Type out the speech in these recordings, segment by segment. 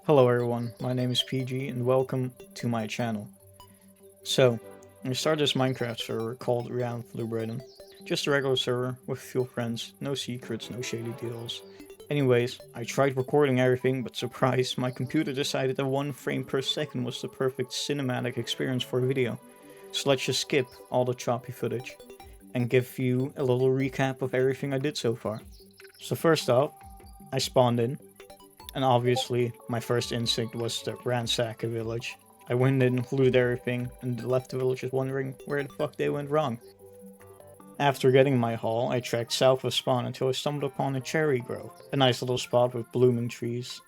Hello everyone, my name is PG and welcome to my channel. So, I started this Minecraft server called Round Blue Brighton. Just a regular server with a few friends, no secrets, no shady deals. Anyways, I tried recording everything, but surprise, my computer decided that 1 frame per second was the perfect cinematic experience for a video. So let's just skip all the choppy footage and give you a little recap of everything I did so far. So first off, I spawned in. And obviously, my first instinct was to ransack a village. I went in, looted everything, and left the villagers wondering where the fuck they went wrong. After getting my haul, I trekked south of spawn until I stumbled upon a cherry grove, a nice little spot with blooming trees.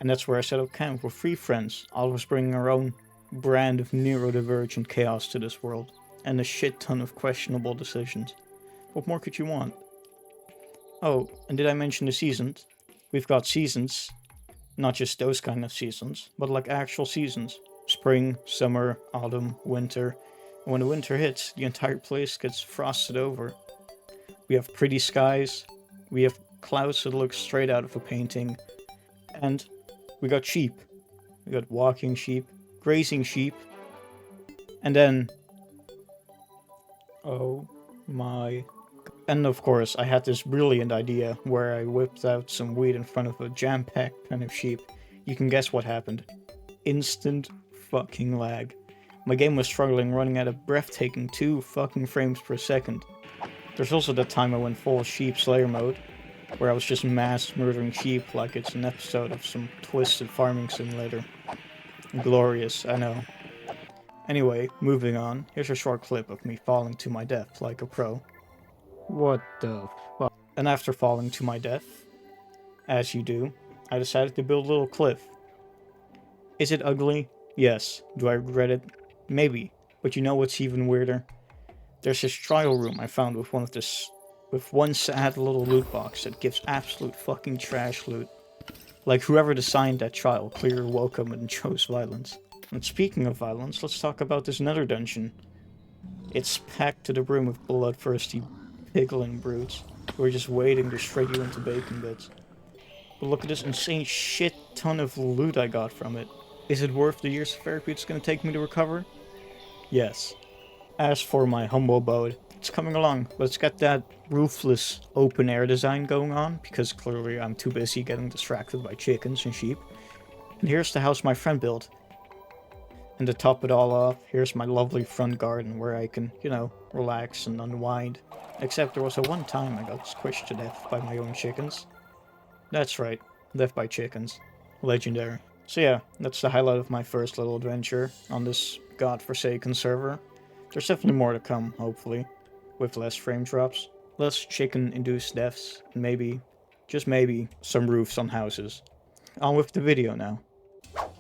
And that's where I set up camp with 3 friends, all of us bringing our own brand of neurodivergent chaos to this world, and a shit ton of questionable decisions. What more could you want? Oh, and did I mention the seasons? We've got seasons, not just those kind of seasons, but like actual seasons. Spring, summer, autumn, winter. And when the winter hits, the entire place gets frosted over. We have pretty skies, we have clouds that look straight out of a painting, and we got sheep. We got walking sheep, grazing sheep, and then... oh my... And of course, I had this brilliant idea where I whipped out some weed in front of a jam-packed pen of sheep. You can guess what happened. Instant fucking lag. My game was struggling, running at a breathtaking 2 fucking frames per second. There's also that time I went full sheep slayer mode, where I was just mass murdering sheep like it's an episode of some twisted farming simulator. Glorious, I know. Anyway, moving on, here's a short clip of me falling to my death like a pro. What the fuck? And after falling to my death, as you do, I decided to build a little cliff. Is it ugly? Yes. Do I regret it? Maybe. But you know what's even weirder? There's this trial room I found with one sad little loot box that gives absolute fucking trash loot. Like whoever designed that trial clearly welcome and chose violence. And speaking of violence, let's talk about this nether dungeon. It's packed to the brim with bloodthirsty piglin brutes who are just waiting to shred you into bacon bits. But look at this insane shit ton of loot I got from it. Is it worth the years of therapy it's gonna take me to recover? Yes. As for my humble abode, it's coming along. Let's get that roofless open air design going on, because clearly I'm too busy getting distracted by chickens and sheep. And here's the house my friend built. And to top it all off, here's my lovely front garden where I can, relax and unwind. Except there was a one time I got squished to death by my own chickens. That's right, death by chickens. Legendary. So yeah, that's the highlight of my first little adventure on this godforsaken server. There's definitely more to come, hopefully, with less frame drops, less chicken-induced deaths, and maybe, just maybe, some roofs on houses. On with the video now.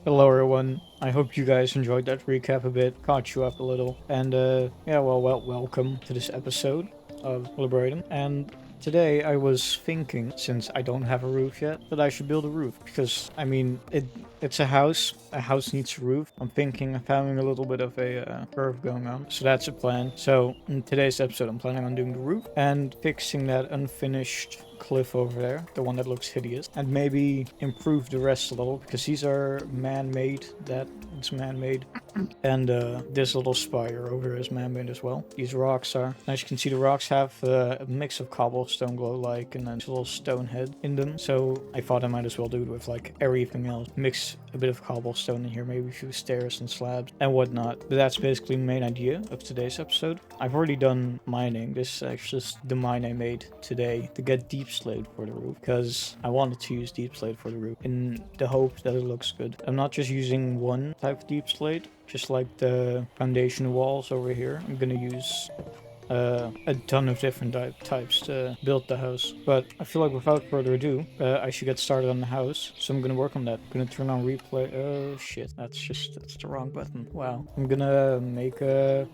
Hello everyone, I hope you guys enjoyed that recap a bit, caught you up a little, and welcome to this episode of Liberating. And today I was thinking, since I don't have a roof yet, that I should build a roof, because, I mean, it's a house needs a roof. I'm thinking of having a little bit of a curve going on, so that's a plan. So, in today's episode I'm planning on doing the roof, and fixing that unfinished cliff over there, the one that looks hideous, and maybe improve the rest a little, because these are man-made, it's man-made, and this little spire over here is man-made as well. These rocks are, as you can see, the rocks have a mix of cobblestone glow-like and then a little stone head in them, so I thought I might as well do it with like everything else. Mix a bit of cobblestone in here, maybe a few stairs and slabs and whatnot. But that's basically the main idea of today's episode. I've already done mining. This is actually just the mine I made today to get deep slate for the roof, because I wanted to use deep slate for the roof in the hope that it looks good. I'm not just using one type of deep slate, just like the foundation walls over here. I'm gonna use a ton of different types to build the house. But I feel like without further ado, I should get started on the house. So I'm gonna work on that. I'm gonna turn on replay. Oh shit, that's the wrong button. Wow. I'm gonna make the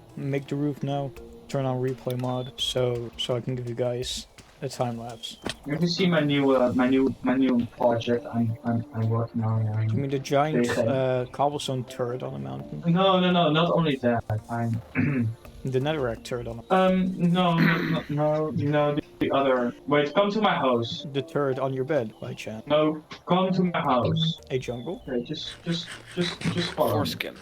roof now. Turn on replay mod so I can give you guys a time lapse. You can see my new project I'm working on. You mean the giant cobblestone turret on the mountain? No, not only that. I'm The netherrack turret on No, the other. Wait, come to my house. the turret on your bed by chance. No, come to my house. A jungle? Okay, just follow me. Foreskin.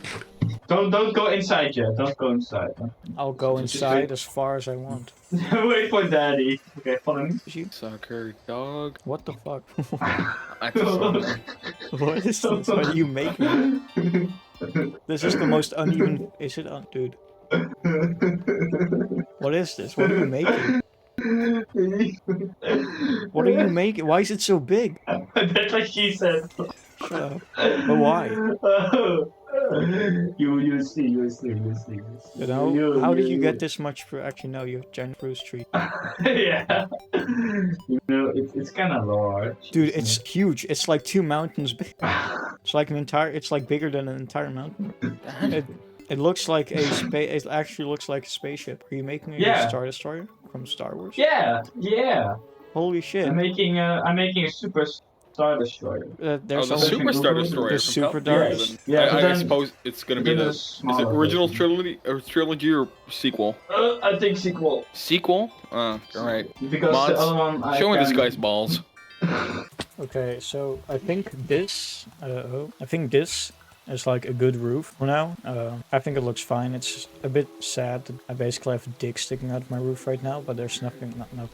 Don't go inside yet. Don't go inside. I'll go Just inside as far as I want. wait for daddy. Okay, follow me. You? Sucker dog. What the fuck? That's a song. What is this? What are you making? This is the most uneven. Is it dude? What is this? What are you making? What are you making? Why is it so big? That's what she said. Shut up. But why? You see. You know? How did you get this much fruit? Actually, no, you have giant fruit tree. Yeah. You know, it's kind of large. Dude, it's huge. It's like 2 mountains big. It's like an entire. It's like bigger than an entire mountain. It looks like a space. It actually looks like a spaceship. Are you making a Star Destroyer from Star Wars? Yeah. Holy shit! I'm making a super Star Destroyer. There's The only- Super Star Destroyer. The from Super California, Star- then. Yeah, but I then- suppose it's gonna be then the. a Is it smaller original version. trilogy or sequel? I think sequel. Sequel? Alright. Because Mods, the other one I Showing this can- guy's balls. Okay, so I think this. I think this is like a good roof for now. I think it looks fine. It's a bit sad that I basically have a dick sticking out of my roof right now, but there's not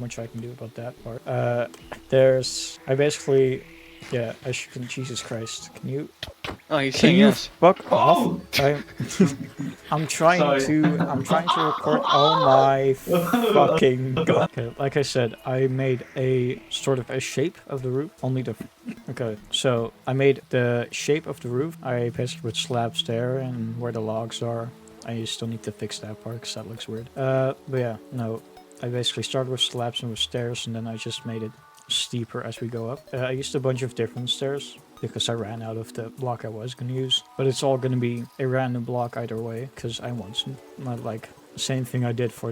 much I can do about that part. I basically, yeah, as you can, Jesus Christ, can you Oh, he's Can saying you yes. fuck Oh! off? I'm trying to record all my fucking god. Okay, like I said, I made a sort of a shape of the roof. Okay, so I made the shape of the roof. I basically put slabs there and where the logs are. I still need to fix that part because that looks weird. But yeah, no. I basically started with slabs and with stairs, and then I just made it steeper as we go up. I used a bunch of different stairs because I ran out of the block I was going to use. But it's all going to be a random block either way because I want some, like, same thing I did for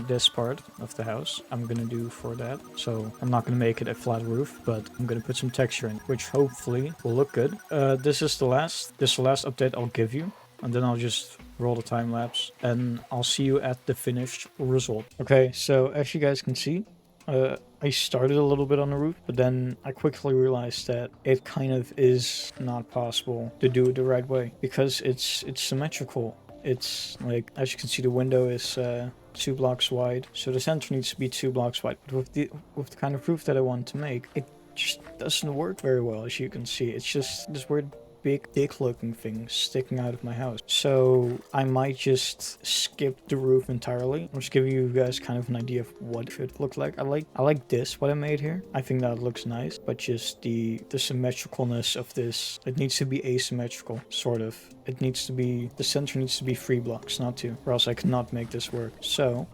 this part of the house. I'm going to do for that. So I'm not going to make it a flat roof, but I'm going to put some texture in, which hopefully will look good. This is the last update I'll give you. And then I'll just roll the time lapse and I'll see you at the finished result. Okay, so as you guys can see, I started a little bit on the roof, but then I quickly realized that it kind of is not possible to do it the right way because it's symmetrical. It's like, as you can see, the window is 2 blocks wide, so the center needs to be 2 blocks wide. But with the kind of roof that I want to make, it just doesn't work very well, as you can see. It's just this weird big dick looking thing sticking out of my house. So I might just skip the roof entirely. I'm just giving you guys kind of an idea of what it should look like. I like this, what I made here. I think that looks nice, but just the symmetricalness of this, it needs to be asymmetrical, sort of. It needs to be, the center needs to be 3 blocks, not 2, or else I cannot make this work. So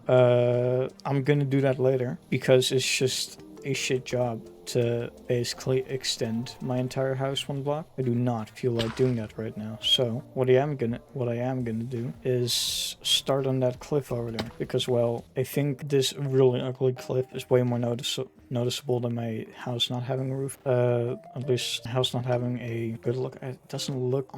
I'm gonna do that later because it's just a shit job to basically extend my entire house 1 block. I do not feel like doing that right now. So what I am gonna do is start on that cliff over there because, well, I think this really ugly cliff is way more noticeable than my house not having a roof. At least the house not having a good look. It doesn't look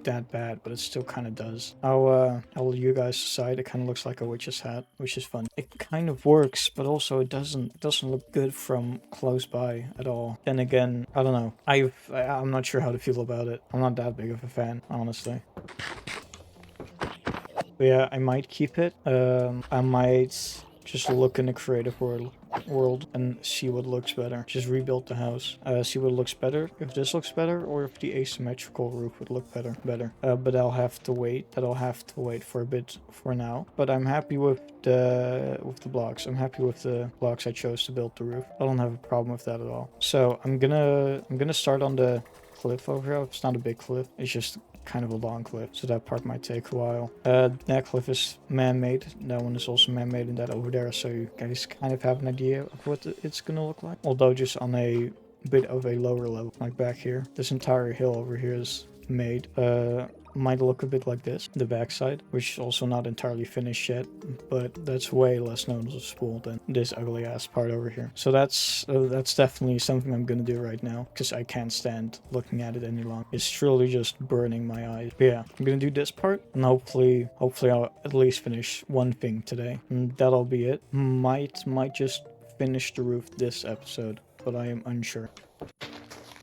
that bad, but it still kind of does. I'll let you guys decide. It kind of looks like a witch's hat, which is fun. It kind of works, but also it doesn't look good from close by at all. Then again, I don't know. I'm not sure how to feel about it. I'm not that big of a fan, honestly. But yeah, I might keep it. I might just look in the creative world and see what looks better. Just rebuild the house. See what looks better. If this looks better, or if the asymmetrical roof would look better. But I'll have to wait. That'll have to wait for a bit for now. But I'm happy with the blocks. I'm happy with the blocks I chose to build the roof. I don't have a problem with that at all. So I'm gonna start on the cliff over here. It's not a big cliff. It's just kind of a long cliff, so that part might take a while. That cliff is man-made. That one is also man-made, and that over there, so you guys kind of have an idea of what it's gonna look like. Although just on a bit of a lower level, like back here. This entire hill over here is made. might look a bit like this, the backside, which is also not entirely finished yet, but that's way less noticeable than this ugly ass part over here. So that's definitely something I'm gonna do right now, because I can't stand looking at it any longer. It's truly just burning my eyes. But yeah, I'm gonna do this part, and hopefully I'll at least finish one thing today, and that'll be it. Might just finish the roof this episode, but I am unsure.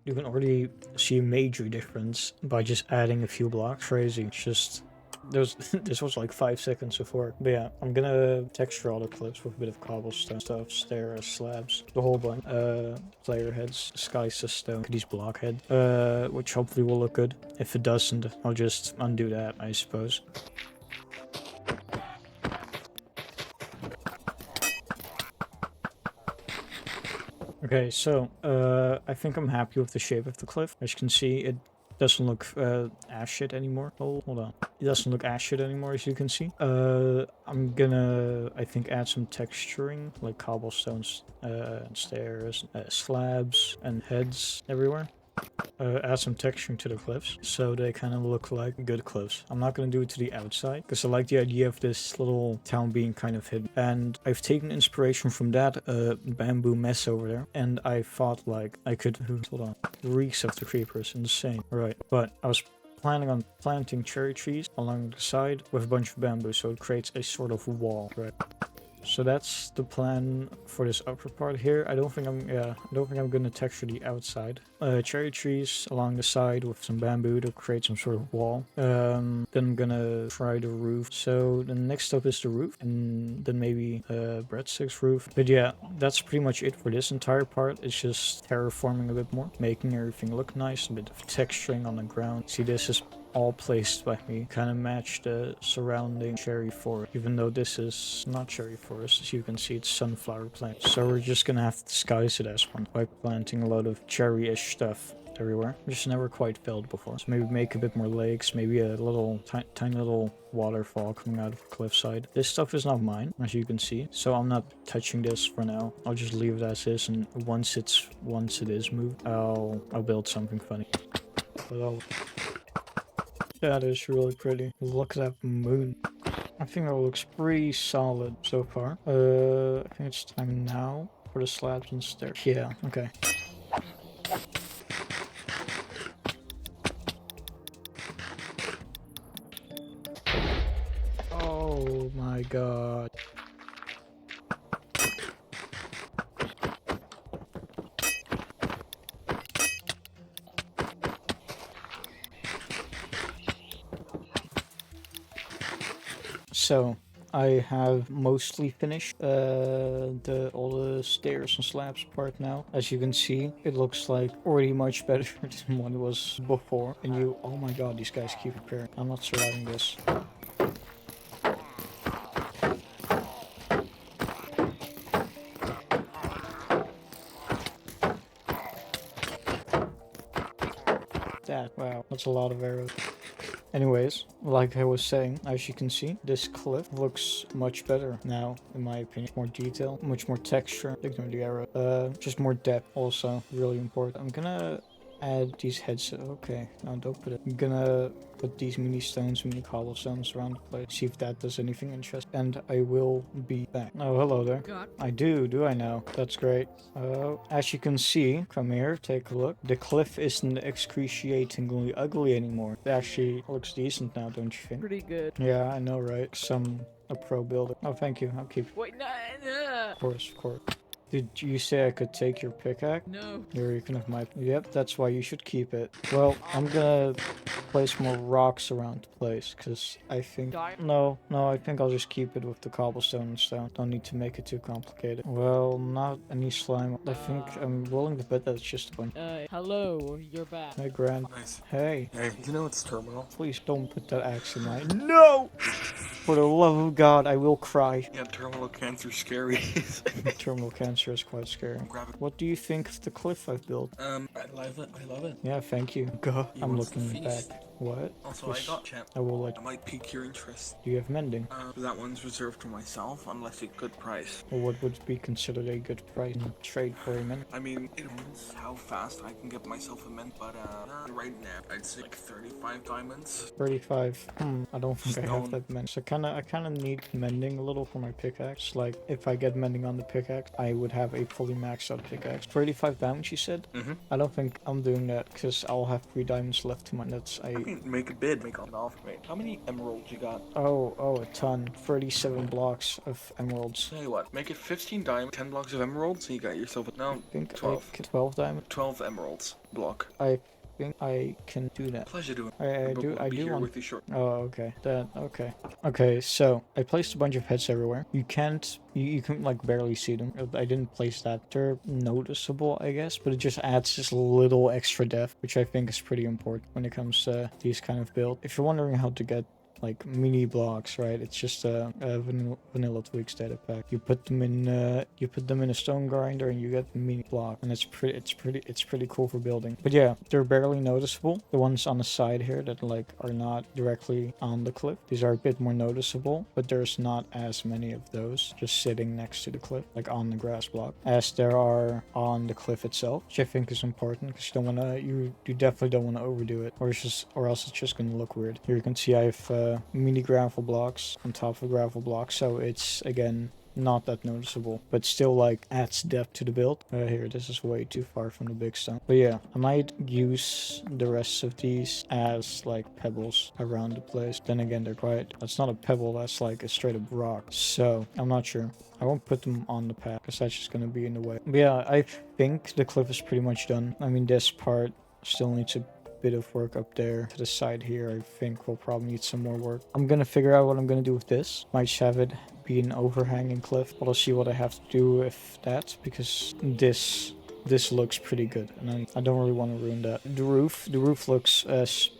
You can already see a major difference by just adding a few blocks. Crazy. It's just this was like 5 seconds of work. But yeah, I'm gonna texture all the clips with a bit of cobblestone stuff, stairs, slabs, the whole bunch. Player heads, sky system, these blockhead, which hopefully will look good. If it doesn't, I'll just undo that, I suppose. Okay, so I think I'm happy with the shape of the cliff. As you can see, it doesn't look ass shit anymore. Oh, hold on. It doesn't look ass shit anymore, as you can see. I'm gonna, I think, add some texturing, like cobblestones, stairs, slabs, and heads everywhere. Add some texturing to the cliffs so they kind of look like good cliffs. I'm not going to do it to the outside because I like the idea of this little town being kind of hidden, and I've taken inspiration from that bamboo mess over there, and I thought like I could hold on, the reeks of the creepers, insane, right? But I was planning on planting cherry trees along the side with a bunch of bamboo, so it creates a sort of wall, right? So that's the plan for this upper part here. I don't think I'm gonna texture the outside. Cherry trees along the side with some bamboo to create some sort of wall. Then I'm gonna try the roof. So the next step is the roof, and then maybe breadsticks roof. But yeah, that's pretty much it for this entire part. It's just terraforming a bit more, making everything look nice, a bit of texturing on the ground. See, this is all placed by me, kind of match the surrounding cherry forest, even though this is not cherry forest. As you can see, it's sunflower plants. So we're just gonna have to disguise it as one by planting a lot of cherry-ish stuff everywhere, which never quite failed before. So maybe make a bit more lakes, maybe a little tiny little waterfall coming out of the cliffside. This stuff is not mine, as you can see, so I'm not touching this for now. I'll just leave it as is, and once it is moved, I'll build something funny. But that is really pretty. Look at that moon. I think that looks pretty solid so far. I think it's time now for the slabs and stairs. Yeah, okay. Oh my god. So, I have mostly finished all the stairs and slabs part now. As you can see, it looks like already much better than what it was before. And oh my god, these guys keep repairing. I'm not surviving this. Wow, that's a lot of arrows. Anyways, like I was saying, as you can see, this cliff looks much better now, in my opinion. More detail, much more texture. Ignore the arrow. Just more depth also, really important. I'm gonna add these heads. Okay, no, don't put it. I'm gonna put these mini cobblestones around the place. See if that does anything interesting. And I will be back. Oh, hello there. God. I do I now? That's great. As you can see, come here, take a look. The cliff isn't excruciatingly ugly anymore. It actually looks decent now, don't you think? Pretty good. Yeah, I know, right? A pro builder. Oh, thank you. I'll keep it. Wait, no. Of course. Did you say I could take your pickaxe? No. Here, you can have my... Yep, that's why you should keep it. Well, I'm gonna place more rocks around the place, because I think... No, I think I'll just keep it with the cobblestone and stone. Don't need to make it too complicated. Well, not any slime. I think I'm willing to bet that it's just a bunch. Hello, you're back. Hey, Grant. Nice. Hey. Hey, you know it's terminal? Please don't put that axe in my... No! For the love of God, I will cry. Yeah, terminal cancer's scary. Terminal cancer is quite scary. What do you think of the cliff I've built? I love it. Yeah, thank you. God, He I'm wants to looking back. feast. What? Also, I Just- got champ. I will let. I might pique your interest. Do you have mending? That one's reserved to myself unless it's a good price. Or what would be considered a good price in trade for a mend? I mean, it depends how fast I can get myself a mint, but right now I'd say like 35 diamonds. 35. I don't think I have Stone. that mend. So I kinda need mending a little for my pickaxe. Like, if I get mending on the pickaxe, I would have a fully maxed out pickaxe. 35 diamonds, you said? Mm-hmm. I don't think I'm doing that, because I'll have 3 diamonds left to my nuts. I mean, make a bid, make an offer. Wait, how many emeralds you got? Oh, a ton. 37 blocks of emeralds. Tell you what, make it 15 diamonds, 10 blocks of emeralds, and you got yourself a, no, I think 12. 12 diamonds. 12 emeralds block. I think I can do that. Pleasure doing. I But do we'll I be do here want. with you short. Oh, okay. Okay, so I placed a bunch of heads everywhere. You can't, you can like barely see them. I didn't place that. They're noticeable, I guess, but it just adds this little extra depth, which I think is pretty important when it comes to these kind of build. If you're wondering how to get like mini blocks, right? It's just a vanilla tweaks data pack. You put them in a stone grinder and you get the mini block, and it's pretty cool for building. But yeah, they're barely noticeable. The ones on the side here that like are not directly on the cliff, these are a bit more noticeable, but there's not as many of those just sitting next to the cliff, like on the grass block, as there are on the cliff itself, which I think is important because you definitely don't want to overdo it, or else it's just gonna look weird. Here you can see I have mini gravel blocks on top of gravel blocks, so it's again not that noticeable, but still like adds depth to the build. Here, this is way too far from the big stone. But yeah, I might use the rest of these as like pebbles around the place. Then again, that's not a pebble, that's like a straight up rock. So I'm not sure. I won't put them on the path because that's just gonna be in the way. But yeah, I think the cliff is pretty much done. I mean, this part still needs a bit of work up there to the side here. I think we'll probably need some more work. I'm gonna figure out what I'm gonna do with this. Might just have it be an overhanging cliff, but I'll see what I have to do with that, because this looks pretty good, and I don't really want to ruin that. The roof looks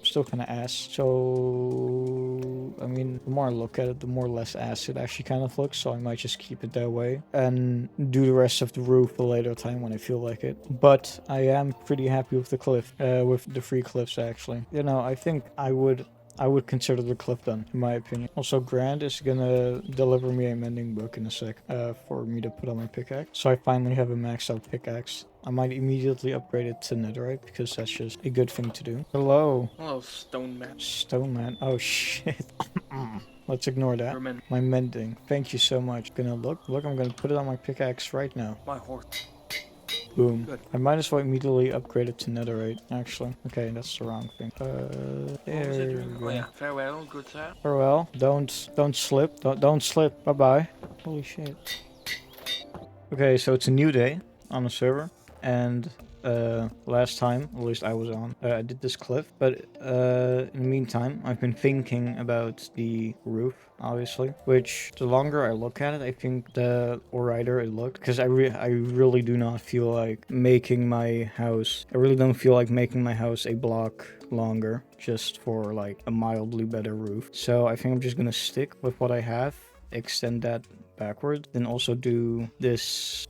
still kind of ass. So I mean, the more I look at it, the more less ass it actually kind of looks. So I might just keep it that way and do the rest of the roof a later time when I feel like it. But I am pretty happy with the cliff, with the 3 cliffs actually. You know, I think I would consider the cliff done, in my opinion. Also, Grant is gonna deliver me a mending book in a sec, for me to put on my pickaxe. So I finally have a maxed out pickaxe. I might immediately upgrade it to netherite, because that's just a good thing to do. Hello. Hello, stone man. Stone man. Oh shit. Let's ignore that. Merman. My mending. Thank you so much. I'm gonna put it on my pickaxe right now. My horse. Boom. Good. I might as well immediately upgrade it to netherite, actually. Okay, that's the wrong thing. What was There it we doing? go. Oh yeah. Farewell, good sir. Farewell. Don't slip. Don't slip. Bye bye. Holy shit. Okay, so it's a new day on the server, and last time, at least I was on, I did this cliff, but in the meantime, I've been thinking about the roof, obviously, which the longer I look at it, I think the alrighter it looked, because I really do not feel like making my house, I really don't feel like making my house a block longer, just for like a mildly better roof. So I think I'm just gonna stick with what I have, extend that backwards, then also do this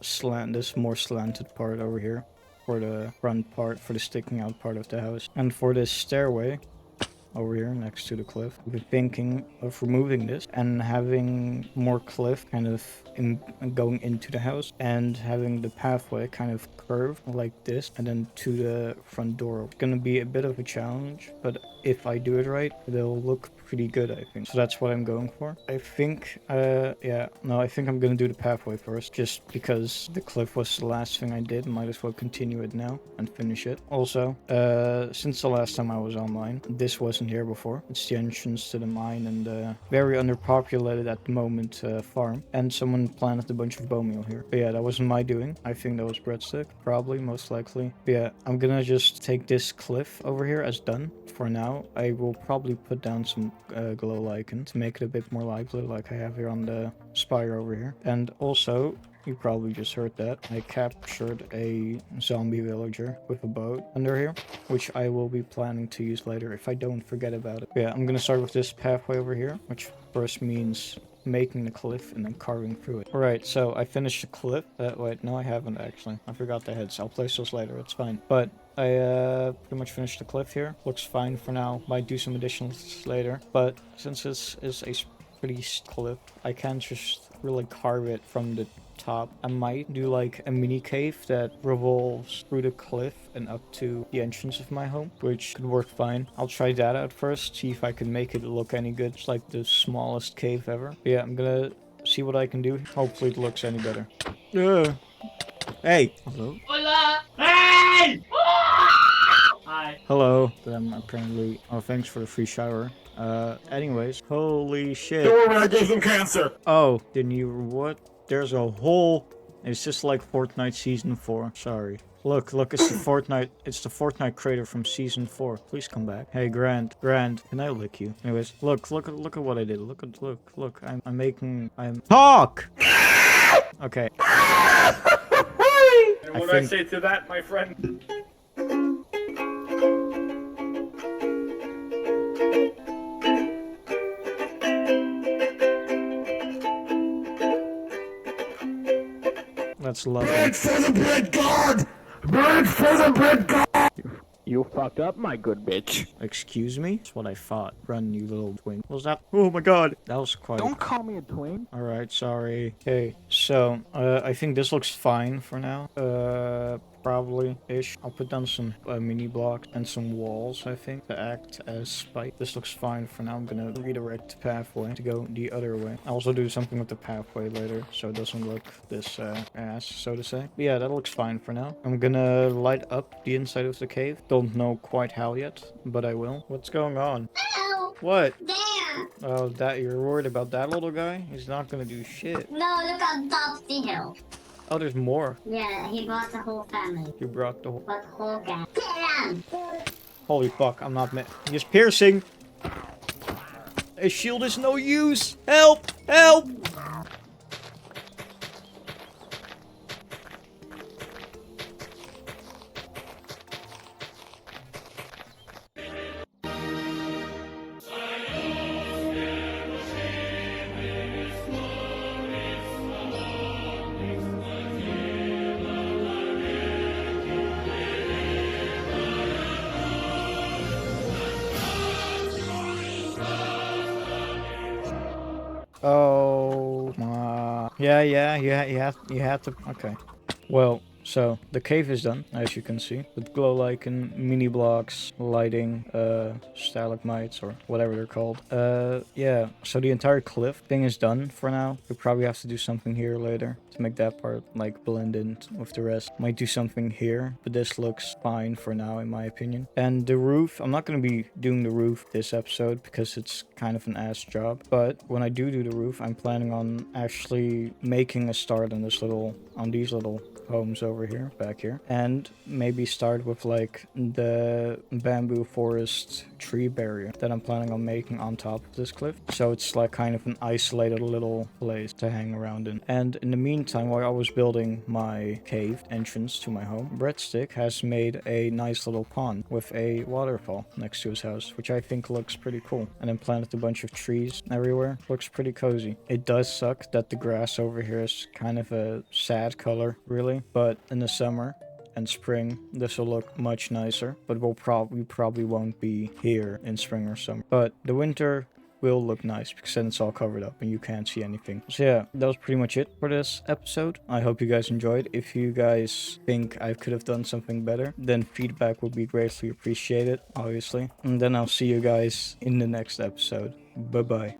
more slanted part over here for the front part, for the sticking out part of the house. And for this stairway over here next to the cliff, I've been thinking of removing this and having more cliff kind of going into the house, and having the pathway kind of curve like this, and then to the front door. It's gonna be a bit of a challenge, but if I do it right, it'll look pretty good, I think. So that's what I'm going for. I think, I think I'm gonna do the pathway first, just because the cliff was the last thing I did. Might as well continue it now and finish it. Also, since the last time I was online, this wasn't here before. It's the entrance to the mine, and very underpopulated at the moment farm. And someone planted a bunch of bone meal here. But yeah, that wasn't my doing. I think that was breadstick, probably, most likely. But yeah, I'm gonna just take this cliff over here as done for now. I will probably put down some glow lichen to make it a bit more lively, like I have here on the spire over here. And also, you probably just heard that I captured a zombie villager with a boat under here, which I will be planning to use later if I don't forget about it. Yeah, I'm gonna start with this pathway over here, which first means making the cliff and then carving through it. Alright, so I finished the cliff. Wait, no I haven't actually. I forgot the heads. I'll place those later, it's fine. But I pretty much finished the cliff here. Looks fine for now. Might do some additionals later. But since this is a pretty cliff, I can't just really carve it from the top. I might do like a mini cave that revolves through the cliff and up to the entrance of my home, which could work fine. I'll try that out first, see if I can make it look any good. It's like the smallest cave ever. But yeah, I'm gonna see what I can do. Hopefully it looks any better. Hey! Hello? Hola! Hey! Hi. Hello. Then apparently... Oh, thanks for the free shower. Anyways. Holy shit. Don't worry, I gave them cancer. Oh, didn't you... What? There's a hole. It's just like Fortnite Season 4. Sorry. Look, it's the Fortnite crater from Season 4. Please come back. Hey, Grant, can I lick you? Anyways, look at what I did. Look. I'm talk! Okay. And what do I say to that, my friend? That's lovely. Beg for the bread god! Beg for the bread god! You fucked up, my good bitch. Excuse me? That's what I thought. Run, you little twin. What was that? Oh my god! That was quite... Don't call me a twin. Alright, sorry. Okay, so, I think this looks fine for now. Probably-ish. I'll put down some mini blocks and some walls, I think, to act as spike. This looks fine for now. I'm gonna redirect the pathway to go the other way. I'll also do something with the pathway later, so it doesn't look this ass, so to say. But yeah, that looks fine for now. I'm gonna light up the inside of the cave. Don't know quite how yet, but I will. What's going on? Hello. What? There. Oh, that you're worried about that little guy? He's not gonna do shit. No, look on top of the hill. Oh, there's more. Yeah, he brought the whole family. You brought the whole... But the whole gang. Get him! Holy fuck, I'm not... He's piercing! A shield is no use! Help! Help! Oh my... Yeah, you have to... Okay. Well, so, the cave is done, as you can see, with glow lichen, mini blocks, lighting, stalagmites, or whatever they're called. Yeah, so the entire cliff thing is done for now. We probably have to do something here later to make that part, like, blend in with the rest. Might do something here, but this looks fine for now, in my opinion. And the roof, I'm not going to be doing the roof this episode, because it's kind of an ass job. But when I do the roof, I'm planning on actually making a start on this little, on these little homes over here, back here, and maybe start with like the bamboo forest tree barrier that I'm planning on making on top of this cliff, so it's like kind of an isolated little place to hang around in. And in the meantime, while I was building my cave entrance to my home, Breadstick has made a nice little pond with a waterfall next to his house, which I think looks pretty cool, and then planted a bunch of trees everywhere. Looks pretty cozy. It does suck that the grass over here is kind of a sad color, really, but in the summer and spring this will look much nicer, but we probably won't be here in spring or summer. But the winter will look nice because then it's all covered up and you can't see anything. So yeah, that was pretty much it for this episode. I hope you guys enjoyed. If you guys think I could have done something better, then feedback would be greatly appreciated, obviously. And then I'll see you guys in the next episode. Bye bye.